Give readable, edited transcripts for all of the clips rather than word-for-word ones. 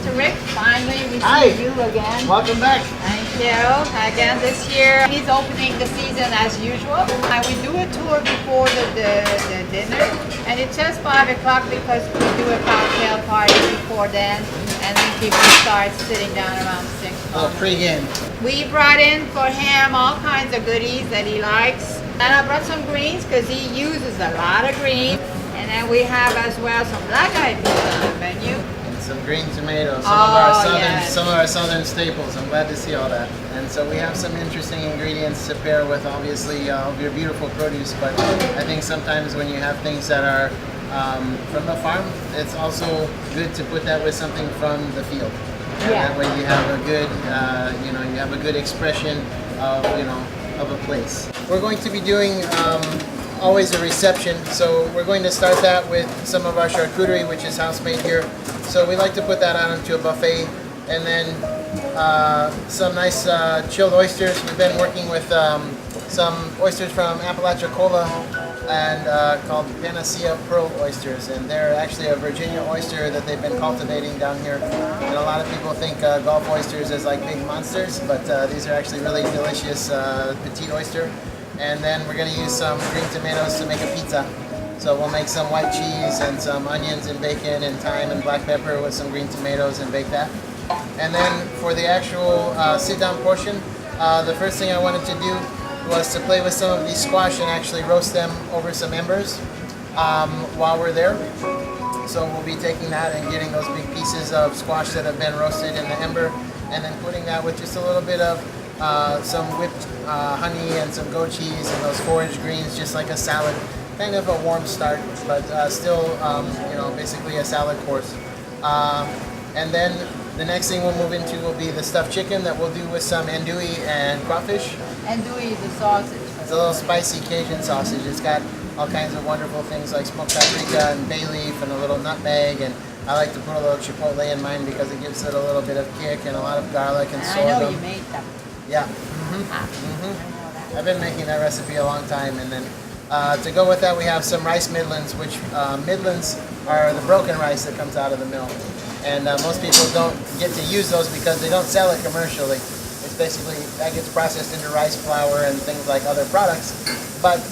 Mr. Rick. Finally, we Hi. see you again. Welcome back. Thank you. Again this year. He's opening the season as usual. And we do a tour before the dinner. And it's just 5 o'clock because we do a cocktail party before then. And then people start sitting down around 6 Oh, o'clock. pre-game. We brought in for him all kinds of goodies that he likes. And I brought some greens because he uses a lot of greens. And then we have as well some black-eyed peas on the menu. And some green tomatoes. Yes. Some of our southern staples. I'm glad to see all that. And so we have some interesting ingredients to pair with, obviously, all of your beautiful produce. But I think sometimes when you have things that are from the farm, it's also good to put that with something from the field. And Yeah. that way you have a good, you have a good expression of, of a place. We're going to be doing always a reception, so we're going to start that with some of our charcuterie, which is house made here. So we like to put that out into a buffet, and then some nice chilled oysters. We've been working with some oysters from Apalachicola and called Panacea Pearl oysters, and they're actually a Virginia oyster that they've been cultivating down here. And a lot of people think Gulf oysters as like big monsters, but these are actually really delicious petite oyster. And then we're going to use some green tomatoes to make a pizza. So we'll make some white cheese and some onions and bacon and thyme and black pepper with some green tomatoes and bake that. And then for the actual sit-down portion, the first thing I wanted to do was to play with some of these squash and actually roast them over some embers while we're there. So we'll be taking that and getting those big pieces of squash that have been roasted in the ember, and then putting that with just a little bit of some whipped honey and some goat cheese and those forage greens, just like a salad. Kind of a warm start, but still, basically a salad course. And then the next thing we'll move into will be the stuffed chicken that we'll do with some andouille and crawfish. Andouille is the sausage. It's a little spicy Cajun sausage. It's got all kinds of wonderful things like smoked paprika and bay leaf and a little nutmeg, and I like to put a little chipotle in mine because it gives it a little bit of kick, and a lot of garlic and sorghum. I know you made them. Yeah. I've been making that recipe a long time. And then to go with that, we have some rice midlands, which midlands are the broken rice that comes out of the mill. And most people don't get to use those because they don't sell it commercially. It's basically, that gets processed into rice flour and things like other products. But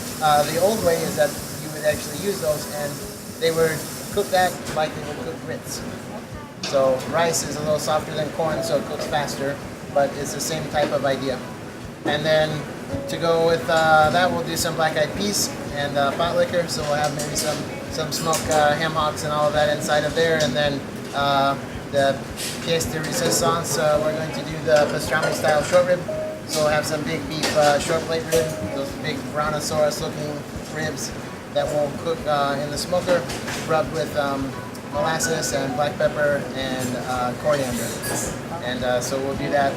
the old way is that you would actually use those, and they would cook that like they would cook grits. So rice is a little softer than corn, so it cooks faster, but it's the same type of idea. And then to go with that, we'll do some black-eyed peas and pot liquor. So we'll have maybe some smoked ham hocks and all of that inside of there. And then the pièce de résistance, we're going to do the pastrami style short rib. So we'll have some big beef short plate rib, those big brontosaurus looking ribs that we'll cook in the smoker, rubbed with molasses and black pepper and coriander. And so we'll do that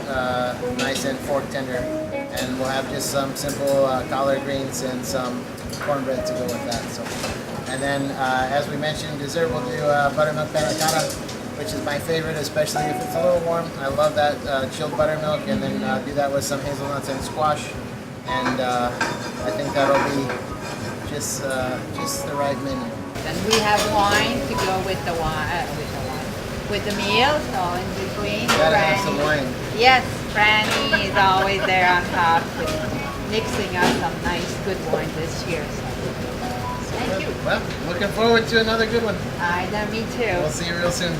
nice and fork tender. And we'll have just some simple collard greens and some cornbread to go with that. So, and then as we mentioned, dessert we'll do buttermilk panna cotta, which is my favorite, especially if it's a little warm. I love that chilled buttermilk, and then do that with some hazelnuts and squash. And I think that'll be just the right menu. Then we have wine to go with the with the meal. So in between, Gotta have some wine. Yes, Franny is always there on top with mixing us some nice good wine this year. So thank you. Well, looking forward to another good one. I know, me too. We'll see you real soon.